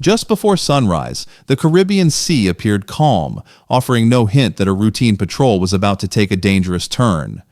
Just before sunrise, the Caribbean Sea appeared calm, offering no hint that a routine patrol was about to take a dangerous turn.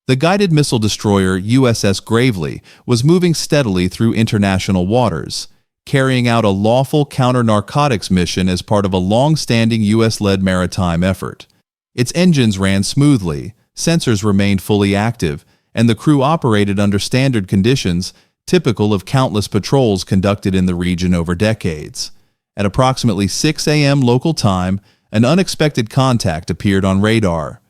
The guided missile destroyer USS Gravely was moving steadily through international waters, carrying out a lawful counter-narcotics mission as part of a long-standing U.S.-led maritime effort. Its engines ran smoothly, sensors remained fully active, and the crew operated under standard conditions typical of countless patrols conducted in the region over decades. At approximately 6 a.m. local time, an unexpected contact appeared on radar.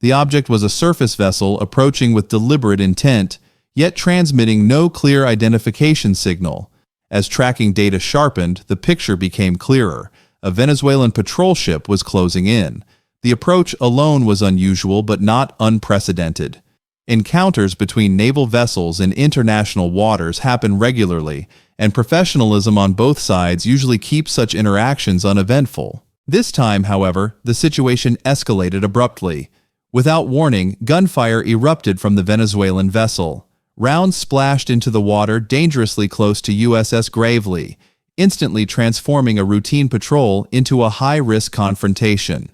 The object was a surface vessel approaching with deliberate intent, yet transmitting no clear identification signal. As tracking data sharpened, the picture became clearer. A Venezuelan patrol ship was closing in. The approach alone was unusual but not unprecedented. Encounters between naval vessels in international waters happen regularly, and professionalism on both sides usually keeps such interactions uneventful. This time, however, the situation escalated abruptly. Without warning, gunfire erupted from the Venezuelan vessel. Rounds splashed into the water dangerously close to USS Gravely, instantly transforming a routine patrol into a high-risk confrontation.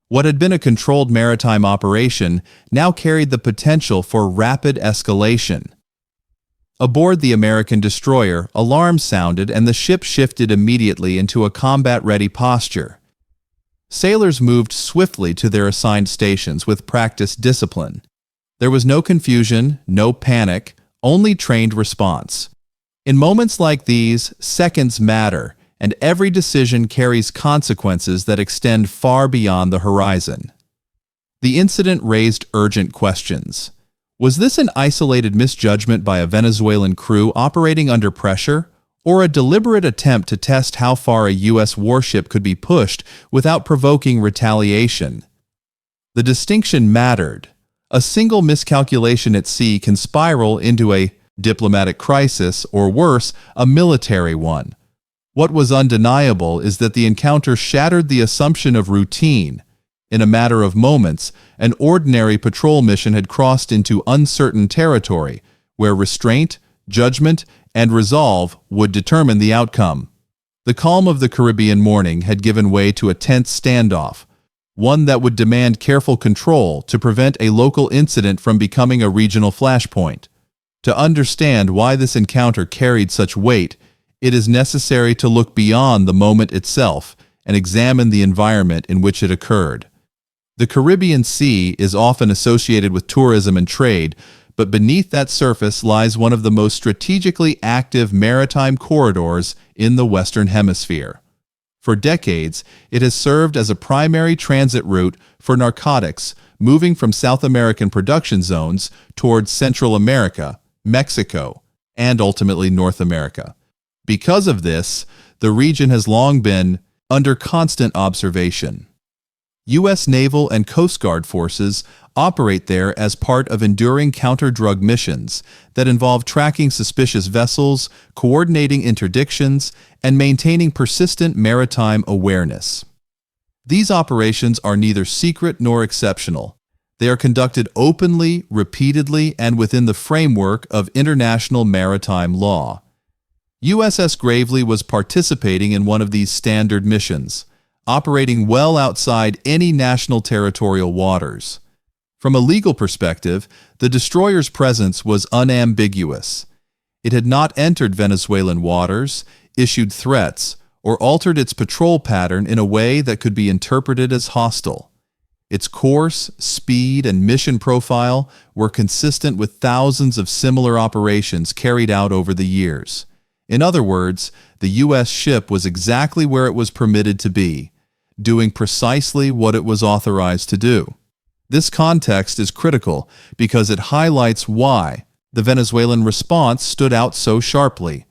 What had been a controlled maritime operation now carried the potential for rapid escalation. Aboard the American destroyer, alarms sounded and the ship shifted immediately into a combat-ready posture. Sailors moved swiftly to their assigned stations with practiced discipline. There was no confusion, no panic, only trained response. In moments like these, seconds matter, and every decision carries consequences that extend far beyond the horizon. The incident raised urgent questions. Was this an isolated misjudgment by a Venezuelan crew operating under pressure, or a deliberate attempt to test how far a U.S. warship could be pushed without provoking retaliation? The distinction mattered. A single miscalculation at sea can spiral into a diplomatic crisis, or worse, a military one. What was undeniable is that the encounter shattered the assumption of routine. In a matter of moments, an ordinary patrol mission had crossed into uncertain territory, where restraint, judgment, and resolve would determine the outcome. The calm of the Caribbean morning had given way to a tense standoff, one that would demand careful control to prevent a local incident from becoming a regional flashpoint. To understand why this encounter carried such weight, it is necessary to look beyond the moment itself and examine the environment in which it occurred. The Caribbean Sea is often associated with tourism and trade, but beneath that surface lies one of the most strategically active maritime corridors in the Western Hemisphere. For decades, it has served as a primary transit route for narcotics, moving from South American production zones towards Central America, Mexico, and ultimately North America. Because of this, the region has long been under constant observation. U.S. naval and Coast Guard forces operate there as part of enduring counter-drug missions that involve tracking suspicious vessels, coordinating interdictions, and maintaining persistent maritime awareness. These operations are neither secret nor exceptional. They are conducted openly, repeatedly, and within the framework of international maritime law. USS Gravely was participating in one of these standard missions, operating well outside any national territorial waters. From a legal perspective, the destroyer's presence was unambiguous. It had not entered Venezuelan waters, issued threats, or altered its patrol pattern in a way that could be interpreted as hostile. Its course, speed, and mission profile were consistent with thousands of similar operations carried out over the years. In other words, the U.S. ship was exactly where it was permitted to be, doing precisely what it was authorized to do. This context is critical because it highlights why the Venezuelan response stood out so sharply.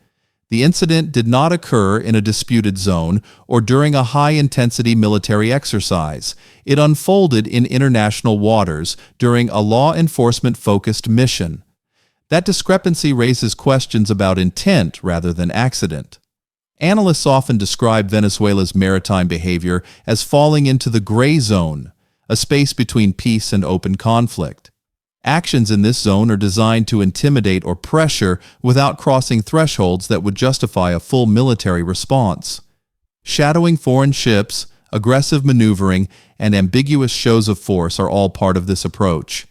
The incident did not occur in a disputed zone or during a high-intensity military exercise. It unfolded in international waters during a law enforcement-focused mission. That discrepancy raises questions about intent rather than accident. Analysts often describe Venezuela's maritime behavior as falling into the gray zone, a space between peace and open conflict. Actions in this zone are designed to intimidate or pressure without crossing thresholds that would justify a full military response. Shadowing foreign ships, aggressive maneuvering, and ambiguous shows of force are all part of this approach.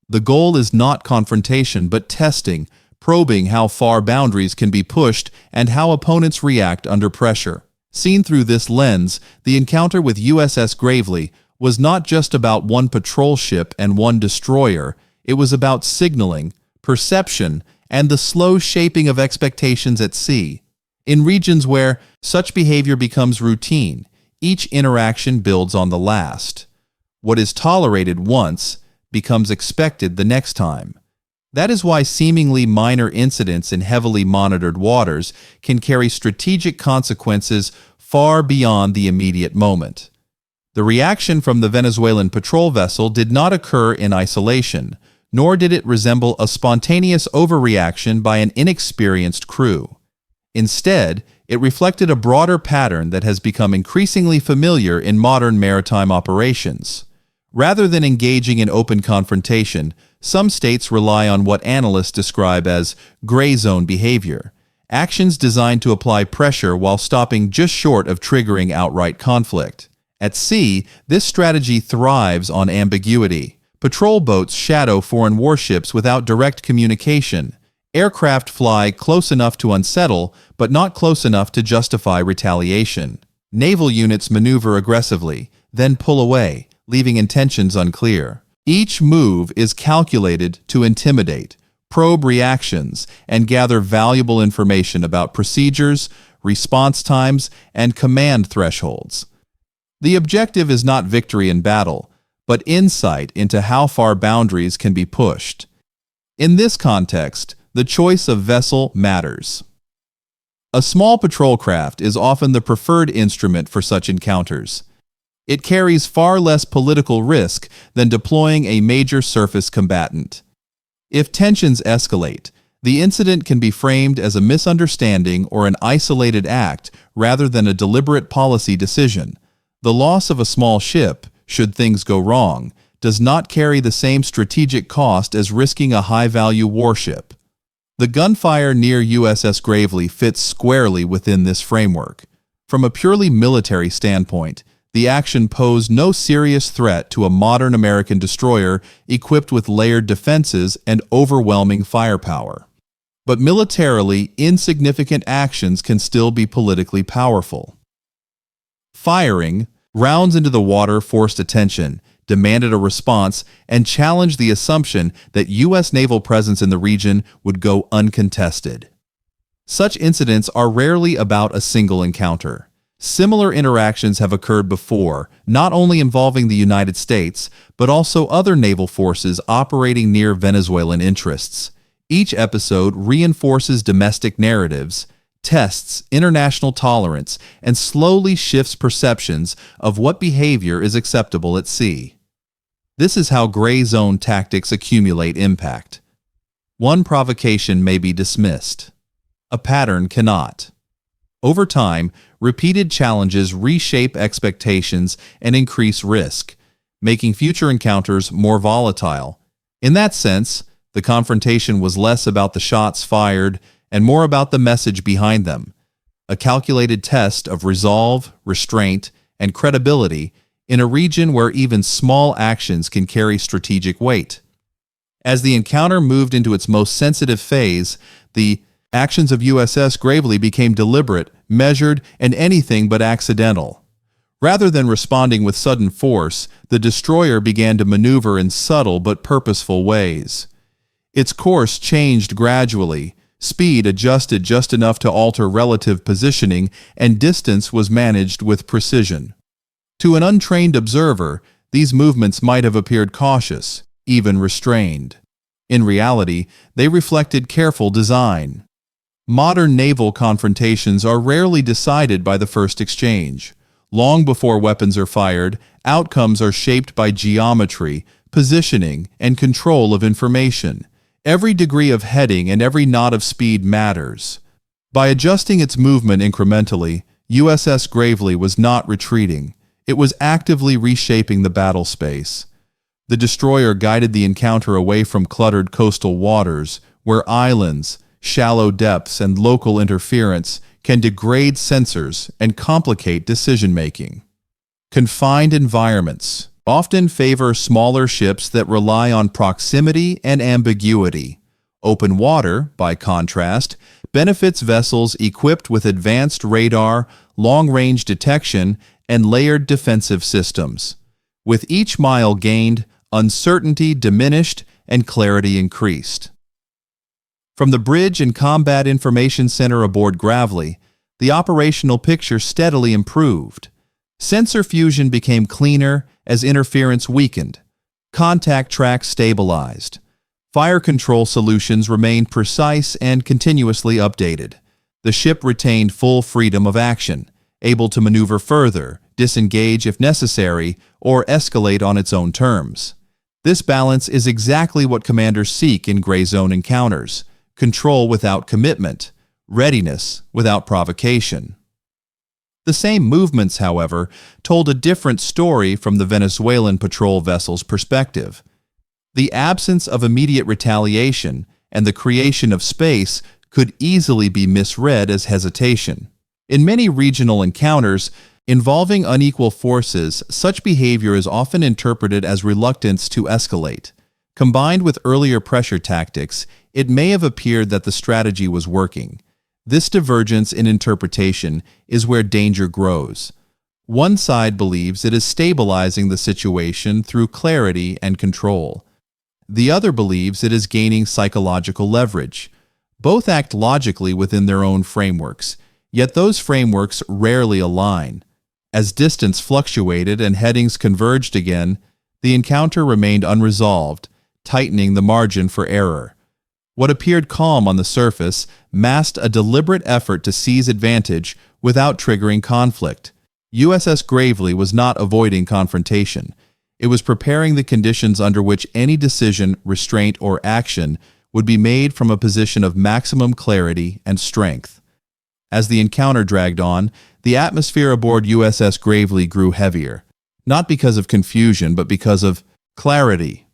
The goal is not confrontation, but testing, probing how far boundaries can be pushed and how opponents react under pressure. Seen through this lens, the encounter with USS Gravely was not just about one patrol ship and one destroyer. It was about signaling, perception, and the slow shaping of expectations at sea. In regions where such behavior becomes routine, each interaction builds on the last. What is tolerated once becomes expected the next time. That is why seemingly minor incidents in heavily monitored waters can carry strategic consequences far beyond the immediate moment. The reaction from the Venezuelan patrol vessel did not occur in isolation, nor did it resemble a spontaneous overreaction by an inexperienced crew. Instead, it reflected a broader pattern that has become increasingly familiar in modern maritime operations. Rather than engaging in open confrontation, some states rely on what analysts describe as gray zone behavior, actions designed to apply pressure while stopping just short of triggering outright conflict. At sea, this strategy thrives on ambiguity. Patrol boats shadow foreign warships without direct communication. Aircraft fly close enough to unsettle, but not close enough to justify retaliation. Naval units maneuver aggressively, then pull away, leaving intentions unclear. Each move is calculated to intimidate, probe reactions, and gather valuable information about procedures, response times, and command thresholds. The objective is not victory in battle, but insight into how far boundaries can be pushed. In this context, the choice of vessel matters. A small patrol craft is often the preferred instrument for such encounters. It carries far less political risk than deploying a major surface combatant. If tensions escalate, the incident can be framed as a misunderstanding or an isolated act rather than a deliberate policy decision. The loss of a small ship, should things go wrong, does not carry the same strategic cost as risking a high-value warship. The gunfire near USS Gravely fits squarely within this framework. From a purely military standpoint, the action posed no serious threat to a modern American destroyer equipped with layered defenses and overwhelming firepower. But militarily, insignificant actions can still be politically powerful. Firing rounds into the water forced attention, demanded a response, and challenged the assumption that U.S. naval presence in the region would go uncontested. Such incidents are rarely about a single encounter. Similar interactions have occurred before, not only involving the United States, but also other naval forces operating near Venezuelan interests. Each episode reinforces domestic narratives, tests international tolerance, and slowly shifts perceptions of what behavior is acceptable at sea. This is how gray zone tactics accumulate impact. One provocation may be dismissed. A pattern cannot. Over time, repeated challenges reshape expectations and increase risk, making future encounters more volatile. In that sense, the confrontation was less about the shots fired and more about the message behind them, a calculated test of resolve, restraint, and credibility in a region where even small actions can carry strategic weight. As the encounter moved into its most sensitive phase, the actions of USS Gravely became deliberate, measured, and anything but accidental. Rather than responding with sudden force, the destroyer began to maneuver in subtle but purposeful ways. Its course changed gradually. Speed adjusted just enough to alter relative positioning, and distance was managed with precision. To an untrained observer, these movements might have appeared cautious, even restrained. In reality, they reflected careful design. Modern naval confrontations are rarely decided by the first exchange. Long before weapons are fired, outcomes are shaped by geometry, positioning, and control of information. Every degree of heading and every knot of speed matters. By adjusting its movement incrementally, USS Gravely was not retreating. It was actively reshaping the battle space. The destroyer guided the encounter away from cluttered coastal waters, where islands, shallow depths, and local interference can degrade sensors and complicate decision-making. Confined environments often favor smaller ships that rely on proximity and ambiguity. Open water, by contrast, benefits vessels equipped with advanced radar, long-range detection, and layered defensive systems. With each mile gained, uncertainty diminished and clarity increased. From the Bridge and Combat Information Center aboard Gravely, the operational picture steadily improved. Sensor fusion became cleaner as interference weakened. Contact tracks stabilized. Fire control solutions remained precise and continuously updated. The ship retained full freedom of action, able to maneuver further, disengage if necessary, or escalate on its own terms. This balance is exactly what commanders seek in gray zone encounters: control without commitment, readiness without provocation. The same movements, however, told a different story from the Venezuelan patrol vessel's perspective. The absence of immediate retaliation and the creation of space could easily be misread as hesitation. In many regional encounters involving unequal forces, such behavior is often interpreted as reluctance to escalate. Combined with earlier pressure tactics, it may have appeared that the strategy was working. This divergence in interpretation is where danger grows. One side believes it is stabilizing the situation through clarity and control. The other believes it is gaining psychological leverage. Both act logically within their own frameworks, yet those frameworks rarely align. As distance fluctuated and headings converged again, the encounter remained unresolved, tightening the margin for error. What appeared calm on the surface masked a deliberate effort to seize advantage without triggering conflict. USS Gravely was not avoiding confrontation. It was preparing the conditions under which any decision, restraint, or action would be made from a position of maximum clarity and strength. As the encounter dragged on, the atmosphere aboard USS Gravely grew heavier, not because of confusion but because of clarity.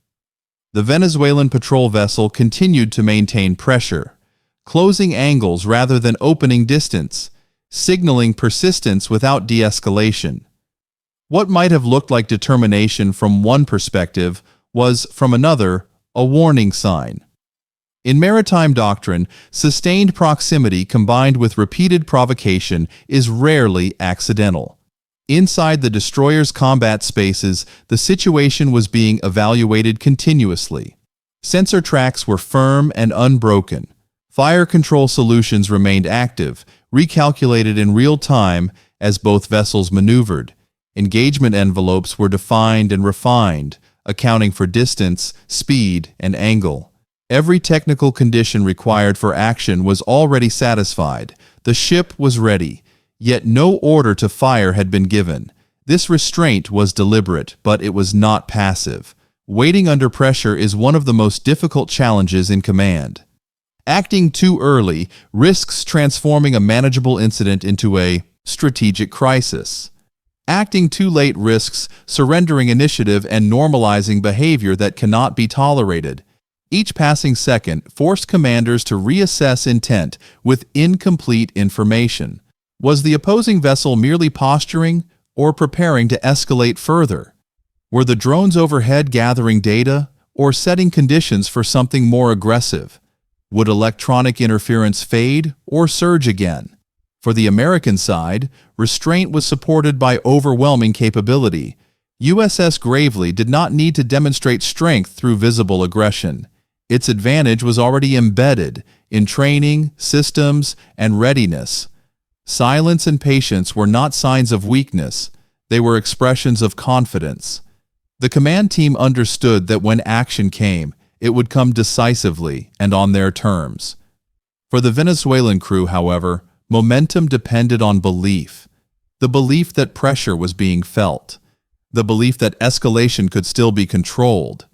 The Venezuelan patrol vessel continued to maintain pressure, closing angles rather than opening distance, signaling persistence without de-escalation. What might have looked like determination from one perspective was, from another, a warning sign. In maritime doctrine, sustained proximity combined with repeated provocation is rarely accidental. Inside the destroyer's combat spaces, the situation was being evaluated continuously. Sensor tracks were firm and unbroken. Fire control solutions remained active, recalculated in real time as both vessels maneuvered. Engagement envelopes were defined and refined, accounting for distance, speed, and angle. Every technical condition required for action was already satisfied. The ship was ready. Yet no order to fire had been given. This restraint was deliberate, but it was not passive. Waiting under pressure is one of the most difficult challenges in command. Acting too early risks transforming a manageable incident into a strategic crisis. Acting too late risks surrendering initiative and normalizing behavior that cannot be tolerated. Each passing second forced commanders to reassess intent with incomplete information. Was the opposing vessel merely posturing or preparing to escalate further? Were the drones overhead gathering data or setting conditions for something more aggressive? Would electronic interference fade or surge again? For the American side, restraint was supported by overwhelming capability. USS Gravely did not need to demonstrate strength through visible aggression. Its advantage was already embedded in training, systems, and readiness. Silence and patience were not signs of weakness, they were expressions of confidence. The command team understood that when action came, it would come decisively and on their terms. For the Venezuelan crew, however, momentum depended on belief. The belief that pressure was being felt. The belief that escalation could still be controlled.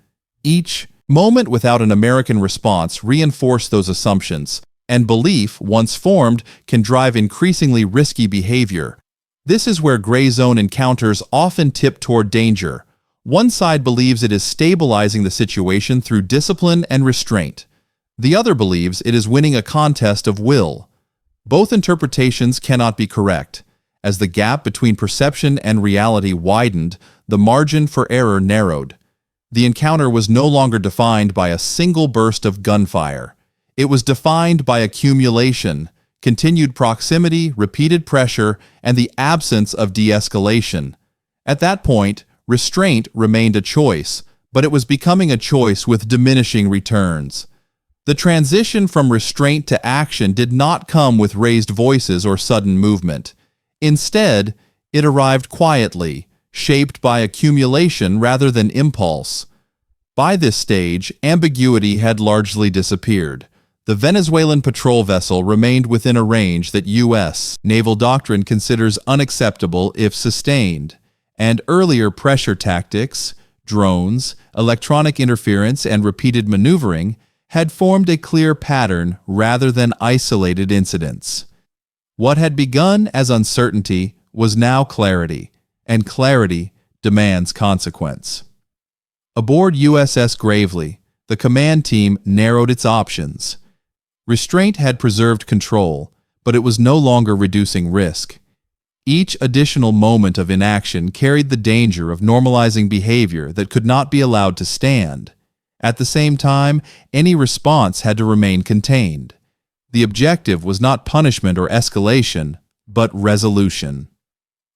Each moment without an American response reinforced those assumptions, and belief, once formed, can drive increasingly risky behavior. This is where gray zone encounters often tip toward danger. One side believes it is stabilizing the situation through discipline and restraint. The other believes it is winning a contest of will. Both interpretations cannot be correct. As the gap between perception and reality widened, the margin for error narrowed. The encounter was no longer defined by a single burst of gunfire. It was defined by accumulation, continued proximity, repeated pressure, and the absence of de-escalation. At that point, restraint remained a choice, but it was becoming a choice with diminishing returns. The transition from restraint to action did not come with raised voices or sudden movement. Instead, it arrived quietly, shaped by accumulation rather than impulse. By this stage, ambiguity had largely disappeared. The Venezuelan patrol vessel remained within a range that U.S. naval doctrine considers unacceptable if sustained, and earlier pressure tactics, drones, electronic interference, and repeated maneuvering had formed a clear pattern rather than isolated incidents. What had begun as uncertainty was now clarity, and clarity demands consequence. Aboard USS Gravely, the command team narrowed its options. Restraint had preserved control, but it was no longer reducing risk. Each additional moment of inaction carried the danger of normalizing behavior that could not be allowed to stand. At the same time, any response had to remain contained. The objective was not punishment or escalation, but resolution.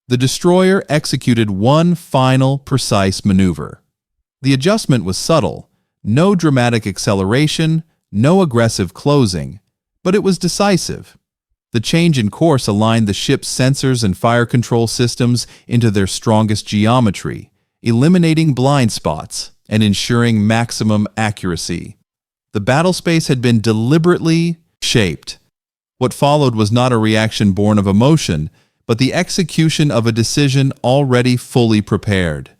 The destroyer executed one final, precise maneuver. The adjustment was subtle, no dramatic acceleration, no aggressive closing, but it was decisive. The change in course aligned the ship's sensors and fire control systems into their strongest geometry, eliminating blind spots and ensuring maximum accuracy. The battle space had been deliberately shaped. What followed was not a reaction born of emotion, but the execution of a decision already fully prepared.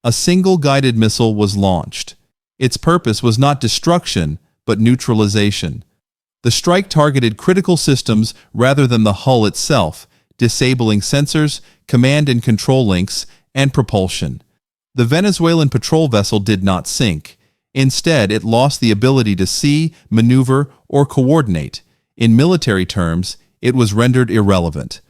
A single guided missile was launched. Its purpose was not destruction, but neutralization. The strike targeted critical systems rather than the hull itself, disabling sensors, command and control links, and propulsion. The Venezuelan patrol vessel did not sink. Instead, it lost the ability to see, maneuver, or coordinate. In military terms, it was rendered irrelevant.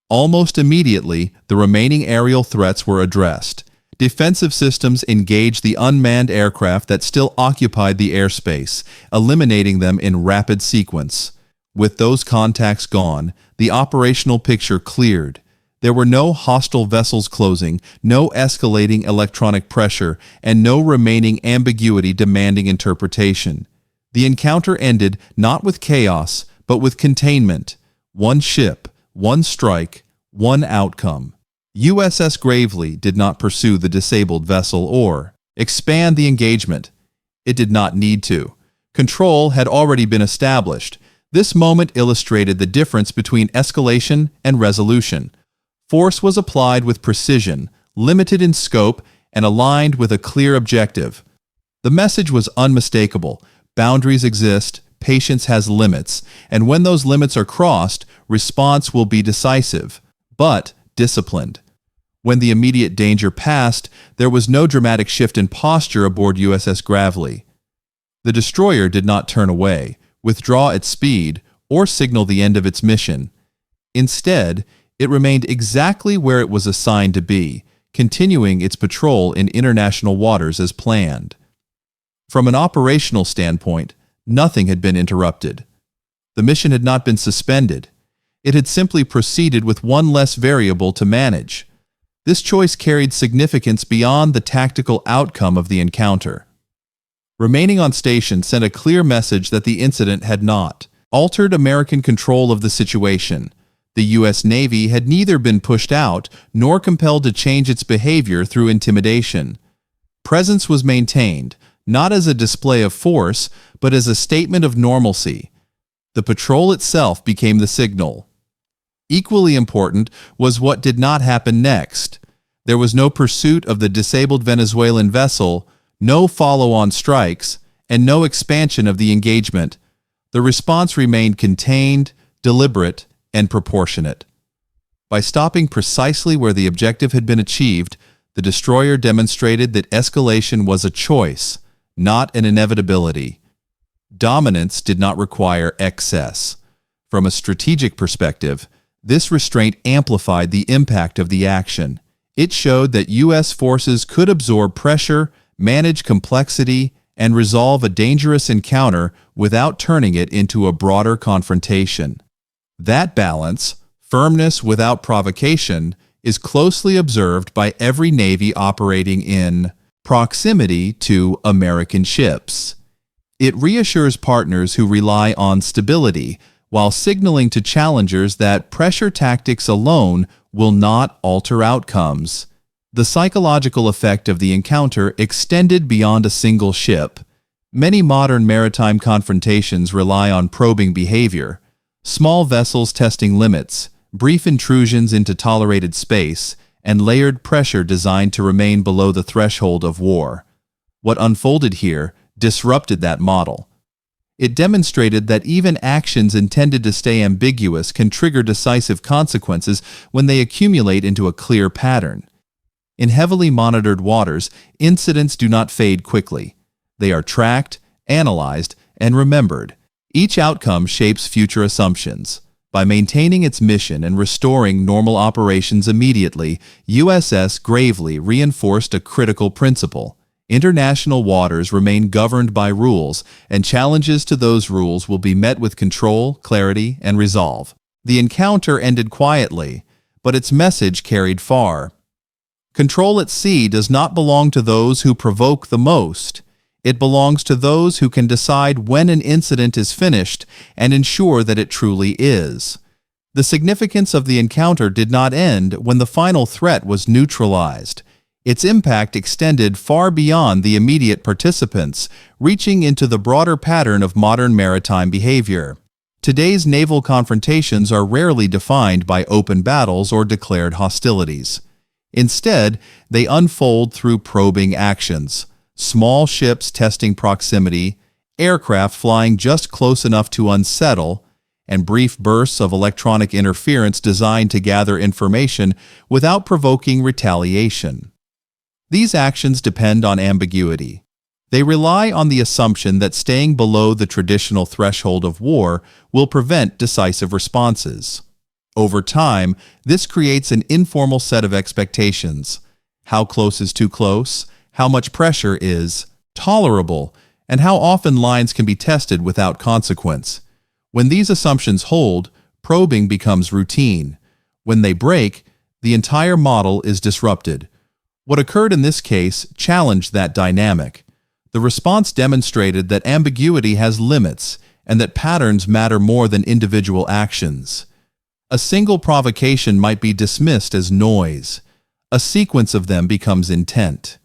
Almost immediately, the remaining aerial threats were addressed. Defensive systems engaged the unmanned aircraft that still occupied the airspace, eliminating them in rapid sequence. With those contacts gone, the operational picture cleared. There were no hostile vessels closing, no escalating electronic pressure, and no remaining ambiguity demanding interpretation. The encounter ended not with chaos, but with containment. One ship, one strike, one outcome. USS Gravely did not pursue the disabled vessel or expand the engagement. It did not need to. Control had already been established. This moment illustrated the difference between escalation and resolution. Force was applied with precision, limited in scope, and aligned with a clear objective. The message was unmistakable. Boundaries exist, patience has limits, and when those limits are crossed, response will be decisive, but disciplined. When the immediate danger passed, there was no dramatic shift in posture aboard USS Gravely. The destroyer did not turn away, withdraw its speed, or signal the end of its mission. Instead, it remained exactly where it was assigned to be, continuing its patrol in international waters as planned. From an operational standpoint, nothing had been interrupted. The mission had not been suspended. It had simply proceeded with one less variable to manage. This choice carried significance beyond the tactical outcome of the encounter. Remaining on station sent a clear message that the incident had not altered American control of the situation. The U.S. Navy had neither been pushed out nor compelled to change its behavior through intimidation. Presence was maintained, not as a display of force, but as a statement of normalcy. The patrol itself became the signal. Equally important was what did not happen next. There was no pursuit of the disabled Venezuelan vessel, no follow-on strikes, and no expansion of the engagement. The response remained contained, deliberate, and proportionate. By stopping precisely where the objective had been achieved, The destroyer demonstrated that escalation was a choice, not an inevitability. Dominance did not require excess. From a strategic perspective, this restraint amplified the impact of the action. It showed that U.S. forces could absorb pressure, manage complexity, and resolve a dangerous encounter without turning it into a broader confrontation. That balance, firmness without provocation, is closely observed by every Navy operating in proximity to American ships. It reassures partners who rely on stability, while signaling to challengers that pressure tactics alone will not alter outcomes. The psychological effect of the encounter extended beyond a single ship. Many modern maritime confrontations rely on probing behavior, small vessels testing limits, brief intrusions into tolerated space, and layered pressure designed to remain below the threshold of war. What unfolded here disrupted that model. It demonstrated that even actions intended to stay ambiguous can trigger decisive consequences when they accumulate into a clear pattern. In heavily monitored waters, incidents do not fade quickly. They are tracked, analyzed, and remembered. Each outcome shapes future assumptions. By maintaining its mission and restoring normal operations immediately, USS Gravely reinforced a critical principle. International waters remain governed by rules, and challenges to those rules will be met with control, clarity, and resolve. The encounter ended quietly, but its message carried far. Control at sea does not belong to those who provoke the most. It belongs to those who can decide when an incident is finished and ensure that it truly is. The significance of the encounter did not end when the final threat was neutralized. Its impact extended far beyond the immediate participants, reaching into the broader pattern of modern maritime behavior. Today's naval confrontations are rarely defined by open battles or declared hostilities. Instead, they unfold through probing actions. Small ships testing proximity, aircraft flying just close enough to unsettle, and brief bursts of electronic interference designed to gather information without provoking retaliation. These actions depend on ambiguity. They rely on the assumption that staying below the traditional threshold of war will prevent decisive responses. Over time, this creates an informal set of expectations. How close is too close? How much pressure is tolerable? And how often lines can be tested without consequence? When these assumptions hold, probing becomes routine. When they break, the entire model is disrupted. What occurred in this case challenged that dynamic. The response demonstrated that ambiguity has limits and that patterns matter more than individual actions. A single provocation might be dismissed as noise. A sequence of them becomes intent.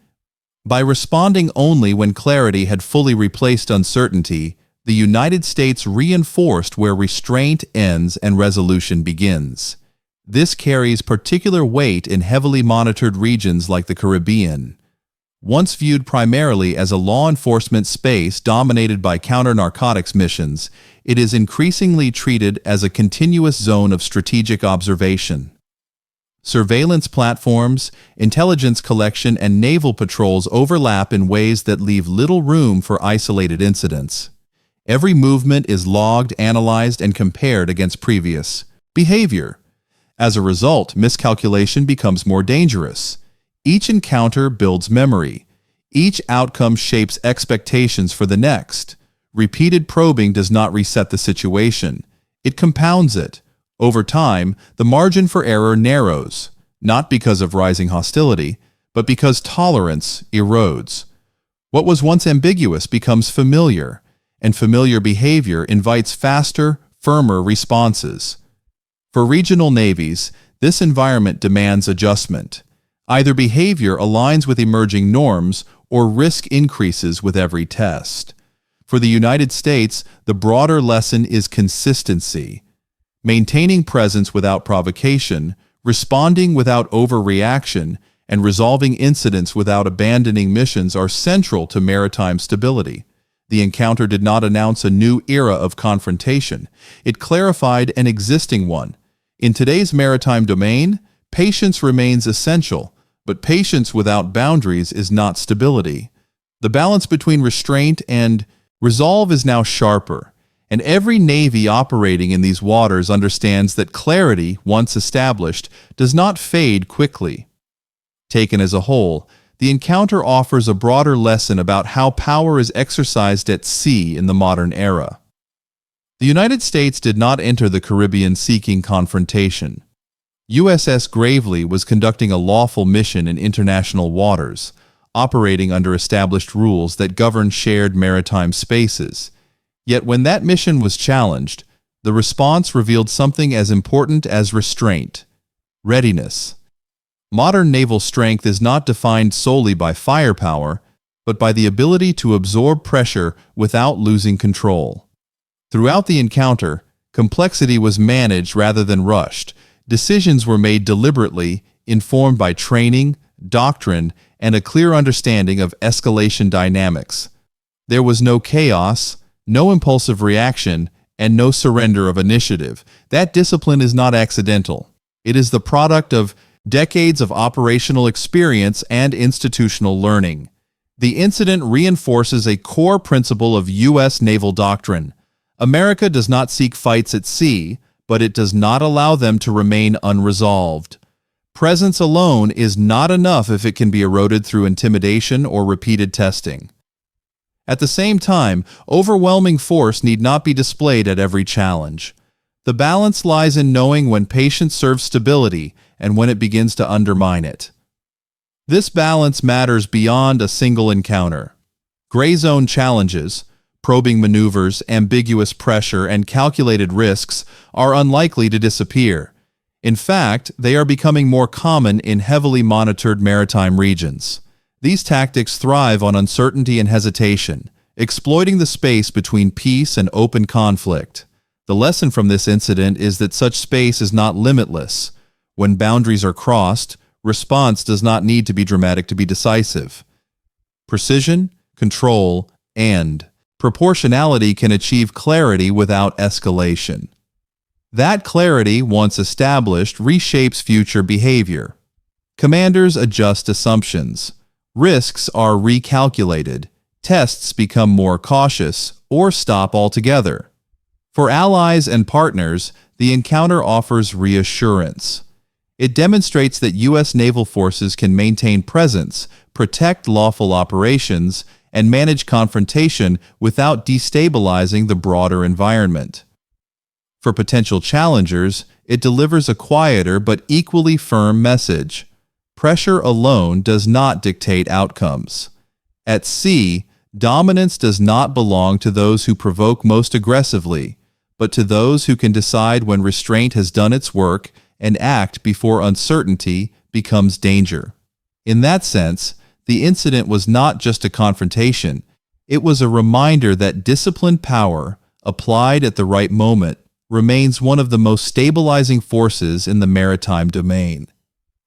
By responding only when clarity had fully replaced uncertainty, the United States reinforced where restraint ends and resolution begins. This carries particular weight in heavily monitored regions like the Caribbean. Once viewed primarily as a law enforcement space dominated by counter-narcotics missions, it is increasingly treated as a continuous zone of strategic observation. Surveillance platforms, intelligence collection, and naval patrols overlap in ways that leave little room for isolated incidents. Every movement is logged, analyzed, and compared against previous behavior. As a result, miscalculation becomes more dangerous. Each encounter builds memory. Each outcome shapes expectations for the next. Repeated probing does not reset the situation. It compounds it. Over time, the margin for error narrows, not because of rising hostility, but because tolerance erodes. What was once ambiguous becomes familiar, and familiar behavior invites faster, firmer responses. For regional navies, this environment demands adjustment. Either behavior aligns with emerging norms or risk increases with every test. For the United States, the broader lesson is consistency. Maintaining presence without provocation, responding without overreaction, and resolving incidents without abandoning missions are central to maritime stability. The encounter did not announce a new era of confrontation. It clarified an existing one. In today's maritime domain, patience remains essential, But patience without boundaries is not stability. The balance between restraint and resolve is now sharper, and every navy operating in these waters understands that clarity, once established, does not fade quickly. Taken as a whole, the encounter offers a broader lesson about how power is exercised at sea in the modern era. The United States did not enter the Caribbean seeking confrontation. USS Gravely was conducting a lawful mission in international waters, operating under established rules that govern shared maritime spaces. Yet when that mission was challenged, the response revealed something as important as restraint: readiness. Modern naval strength is not defined solely by firepower, but by the ability to absorb pressure without losing control. Throughout the encounter, complexity was managed rather than rushed. Decisions were made deliberately, informed by training, doctrine, and a clear understanding of escalation dynamics. There was no chaos, no impulsive reaction, and no surrender of initiative. That discipline is not accidental. It is the product of decades of operational experience and institutional learning. The incident reinforces a core principle of U.S. naval doctrine. America does not seek fights at sea, but it does not allow them to remain unresolved. Presence alone is not enough if it can be eroded through intimidation or repeated testing. At the same time, overwhelming force need not be displayed at every challenge. The balance lies in knowing when patience serves stability and when it begins to undermine it. This balance matters beyond a single encounter. Gray zone challenges, probing maneuvers, ambiguous pressure, and calculated risks are unlikely to disappear. In fact, they are becoming more common in heavily monitored maritime regions. These tactics thrive on uncertainty and hesitation, exploiting the space between peace and open conflict. The lesson from this incident is that such space is not limitless. When boundaries are crossed, response does not need to be dramatic to be decisive. Precision, control, and proportionality can achieve clarity without escalation. That clarity, once established, reshapes future behavior. Commanders adjust assumptions. Risks are recalculated. Tests become more cautious or stop altogether. For allies and partners, the encounter offers reassurance. It demonstrates that U.S. naval forces can maintain presence, protect lawful operations, and manage confrontation without destabilizing the broader environment. For potential challengers, it delivers a quieter but equally firm message. Pressure alone does not dictate outcomes. At sea, dominance does not belong to those who provoke most aggressively, but to those who can decide when restraint has done its work and act before uncertainty becomes danger. In that sense, the incident was not just a confrontation. It was a reminder that disciplined power, applied at the right moment, remains one of the most stabilizing forces in the maritime domain.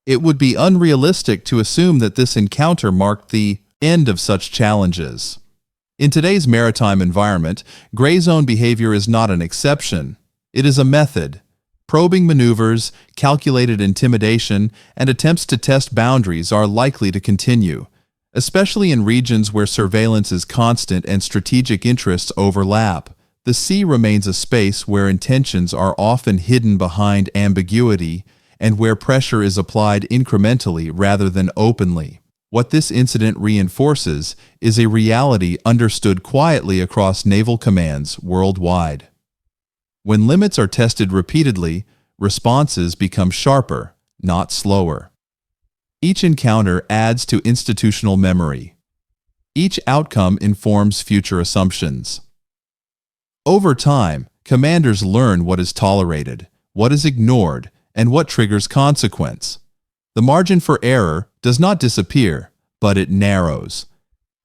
It would be unrealistic to assume that this encounter marked the end of such challenges. In today's maritime environment, gray zone behavior is not an exception. It is a method. Probing maneuvers, calculated intimidation, and attempts to test boundaries are likely to continue, especially in regions where surveillance is constant and strategic interests overlap. The sea remains a space where intentions are often hidden behind ambiguity and where pressure is applied incrementally rather than openly. What this incident reinforces is a reality understood quietly across naval commands worldwide. When limits are tested repeatedly, responses become sharper, not slower. Each encounter adds to institutional memory. Each outcome informs future assumptions. Over time, commanders learn what is tolerated, what is ignored, and what triggers consequence. The margin for error does not disappear, but it narrows.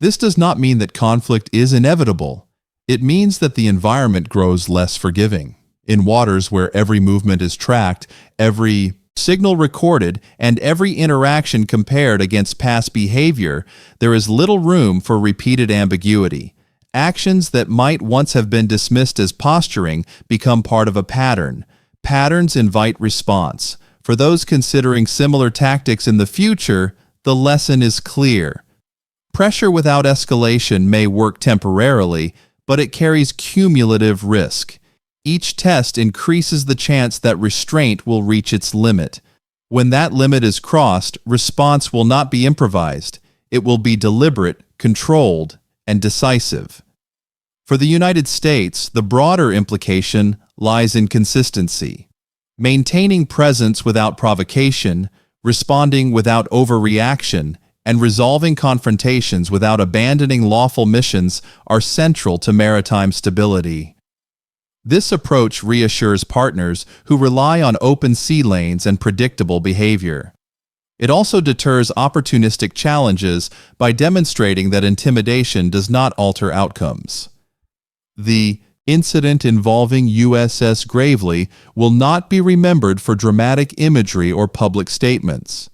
This does not mean that conflict is inevitable. It means that the environment grows less forgiving. In waters where every movement is tracked, every signal recorded, and every interaction compared against past behavior, there is little room for repeated ambiguity. Actions that might once have been dismissed as posturing become part of a pattern. Patterns invite response. For those considering similar tactics in the future, the lesson is clear. Pressure without escalation may work temporarily, but it carries cumulative risk. Each test increases the chance that restraint will reach its limit. When that limit is crossed, response will not be improvised. It will be deliberate, controlled, and decisive. For the United States, the broader implication lies in consistency. Maintaining presence without provocation, responding without overreaction, and resolving confrontations without abandoning lawful missions are central to maritime stability. This approach reassures partners who rely on open sea lanes and predictable behavior. It also deters opportunistic challenges by demonstrating that intimidation does not alter outcomes. The incident involving USS Gravely will not be remembered for dramatic imagery or public statements.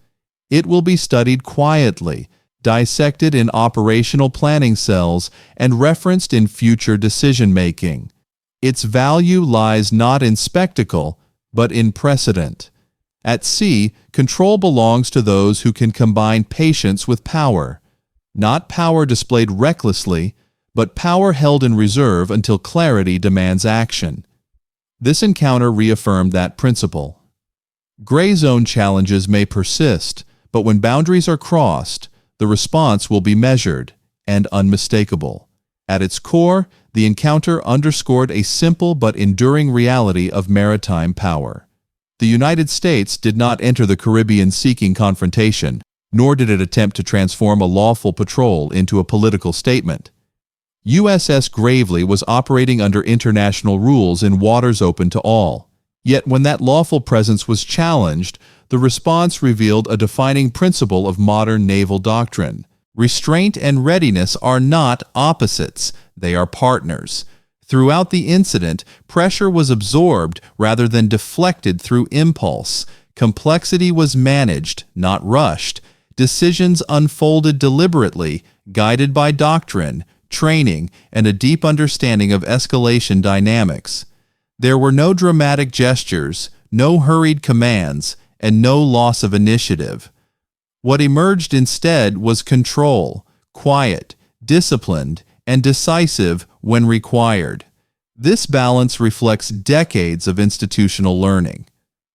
It will be studied quietly, dissected in operational planning cells, and referenced in future decision-making. Its value lies not in spectacle, but in precedent. At sea, control belongs to those who can combine patience with power. Not power displayed recklessly, but power held in reserve until clarity demands action. This encounter reaffirmed that principle. Gray zone challenges may persist, but when boundaries are crossed, the response will be measured and unmistakable. At its core, the encounter underscored a simple but enduring reality of maritime power. The United States did not enter the Caribbean seeking confrontation, nor did it attempt to transform a lawful patrol into a political statement. USS Gravely was operating under international rules in waters open to all. Yet when that lawful presence was challenged, the response revealed a defining principle of modern naval doctrine. Restraint and readiness are not opposites, they are partners. Throughout the incident, pressure was absorbed rather than deflected through impulse. Complexity was managed, not rushed. Decisions unfolded deliberately, guided by doctrine, training, and a deep understanding of escalation dynamics. There were no dramatic gestures, no hurried commands, and no loss of initiative. What emerged instead was control, quiet, disciplined, and decisive when required. This balance reflects decades of institutional learning.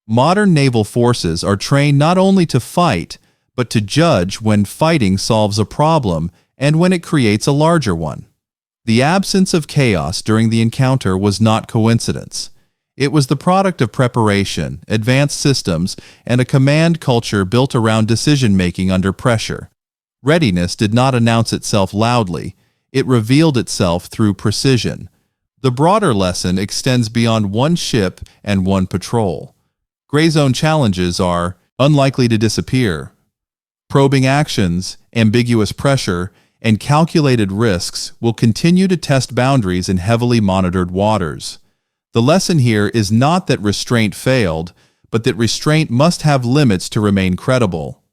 Modern naval forces are trained not only to fight, but to judge when fighting solves a problem and when it creates a larger one. The absence of chaos during the encounter was not coincidence. It was the product of preparation, advanced systems, and a command culture built around decision-making under pressure. Readiness did not announce itself loudly. It revealed itself through precision. The broader lesson extends beyond one ship and one patrol. Gray zone challenges are unlikely to disappear. Probing actions, ambiguous pressure, and calculated risks will continue to test boundaries in heavily monitored waters. The lesson here is not that restraint failed, but that restraint must have limits to remain credible.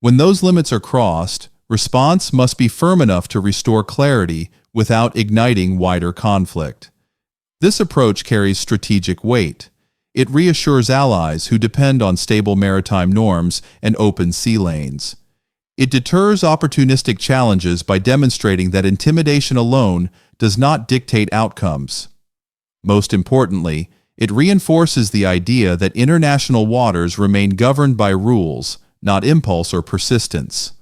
When those limits are crossed, response must be firm enough to restore clarity without igniting wider conflict. This approach carries strategic weight. It reassures allies who depend on stable maritime norms and open sea lanes. It deters opportunistic challenges by demonstrating that intimidation alone does not dictate outcomes. Most importantly, it reinforces the idea that international waters remain governed by rules, not impulse or persistence.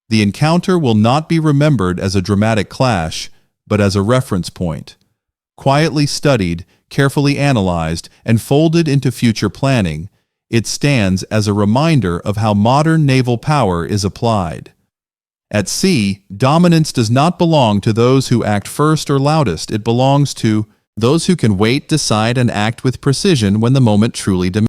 The encounter will not be remembered as a dramatic clash, but as a reference point. Quietly studied, carefully analyzed, and folded into future planning, it stands as a reminder of how modern naval power is applied. At sea, dominance does not belong to those who act first or loudest. It belongs to those who can wait, decide, and act with precision when the moment truly demands.